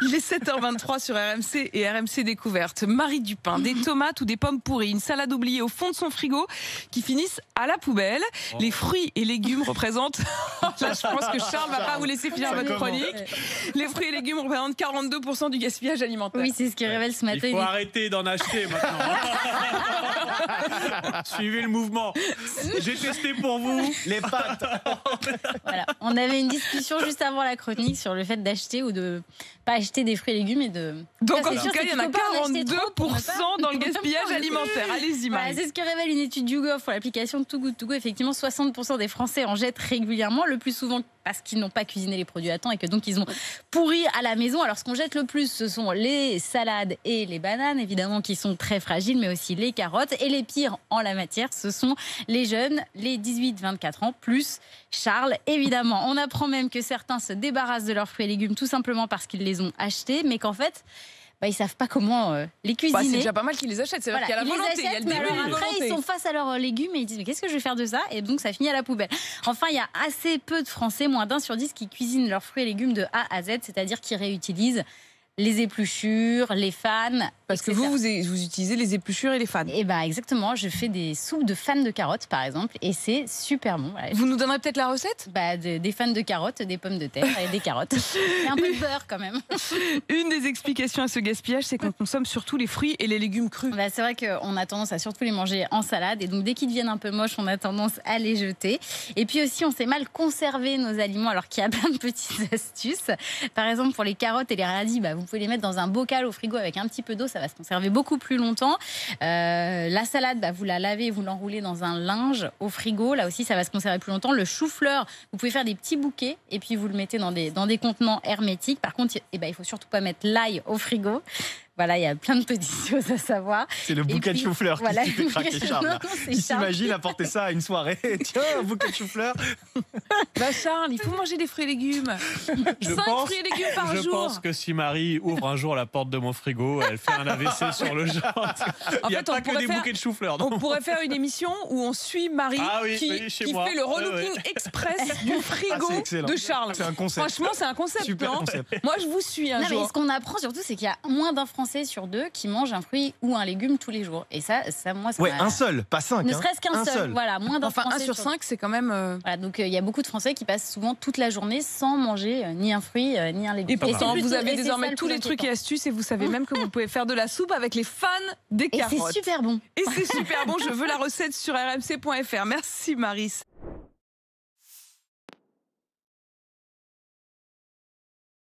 Il est 7h23 sur RMC et RMC Découverte. Marie Dupin, des tomates ou des pommes pourries, une salade oubliée au fond de son frigo qui finissent à la poubelle. Les fruits et légumes représentent... Là, je pense que Charles va pas vous laisser finir votre chronique. Les fruits et légumes représentent 42% du gaspillage alimentaire. Oui, c'est ce qu'il révèle ce matin. Il faut arrêter d'en acheter maintenant. Suivez le mouvement. J'ai testé pour vous les pâtes. Voilà. On avait une discussion juste avant la chronique sur le fait d'acheter ou de pas acheter des fruits et légumes et de... Donc Ça, en c'est tout sûr, cas, c'est il y en a qu'il faut pas en acheter trop pour ne 42% dans le gaspillage alimentaire. Allez-y, Voilà, Marie. c'est ce que révèle une étude YouGov pour l'application Too Good To Go. Effectivement, 60% des Français en jettent régulièrement, le plus souvent parce qu'ils n'ont pas cuisiné les produits à temps et que donc ils ont pourri à la maison. Alors ce qu'on jette le plus, ce sont les salades et les bananes, évidemment, qui sont très fragiles, mais aussi les carottes. Et les pires en la matière, ce sont les jeunes, les 18-24 ans, plus Charles, évidemment. On apprend même que certains se débarrassent de leurs fruits et légumes tout simplement parce qu'ils les ont achetés, mais qu'en fait... ils ne savent pas comment les cuisiner. C'est déjà pas mal qu'ils les achètent. C'est-à-dire qu'il y a la volonté, il y a le début, alors de après, volonté. ils sont face à leurs légumes et ils disent mais qu'est-ce que je vais faire de ça? Et donc ça finit à la poubelle. Enfin, il y a assez peu de Français, moins d'1 sur 10, qui cuisinent leurs fruits et légumes de A à Z, c'est-à-dire qui réutilisent les épluchures, les fans. Parce que etc. vous utilisez les épluchures et les fans. Et exactement, je fais des soupes de fans de carottes par exemple et c'est super bon. Voilà. Vous nous donnerez peut-être la recette? Des fans de carottes, des pommes de terre et des carottes. Et un peu de beurre quand même. Une des explications à ce gaspillage, c'est qu'on consomme surtout les fruits et les légumes crus. C'est vrai qu'on a tendance à surtout les manger en salade et donc dès qu'ils deviennent un peu moches, on a tendance à les jeter. Et puis aussi, on sait mal conserver nos aliments alors qu'il y a plein de petites astuces. Par exemple, pour les carottes et les radis, vous pouvez les mettre dans un bocal au frigo avec un petit peu d'eau, ça va se conserver beaucoup plus longtemps. La salade, vous la lavez, vous l'enroulez dans un linge au frigo, là aussi ça va se conserver plus longtemps. Le chou-fleur, vous pouvez faire des petits bouquets et puis vous le mettez dans des contenants hermétiques. Par contre, il faut surtout pas mettre l'ail au frigo. Voilà, il y a plein de petites choses à savoir. C'est le bouquet de chou-fleur voilà, qui fait craquer Charles. Il s'imagine apporter ça à une soirée. Tiens, un bouquet de chou-fleur. Charles, il faut manger des fruits et légumes. 5 fruits et légumes par Je jour. pense que si Marie ouvre un jour la porte de mon frigo, elle fait un AVC sur le genre. Il n'y a pas que des bouquets de chou-fleur. On pourrait faire une émission où on suit Marie qui fait le relooking express du frigo de Charles. C'est un concept. Franchement, c'est un concept. Super concept. Moi, je vous suis un jour. Mais ce qu'on apprend surtout, c'est qu'il y a moins d'un Français sur 2 qui mange un fruit ou un légume tous les jours. Et ça moi, ça un seul, pas 5. Ne serait-ce qu'un seul. Voilà, moins d'un Français 1 sur 5, c'est quand même... Voilà, donc il y a beaucoup de Français qui passent souvent toute la journée sans manger ni un fruit, ni un légume. Et pourtant, vous avez c'est désormais ça le tous plus les trucs et inquiétant. astuces et vous savez même que vous pouvez faire de la soupe avec les fans des carottes. Et c'est super bon. Et c'est super bon, je veux la recette sur rmc.fr. Merci Maris.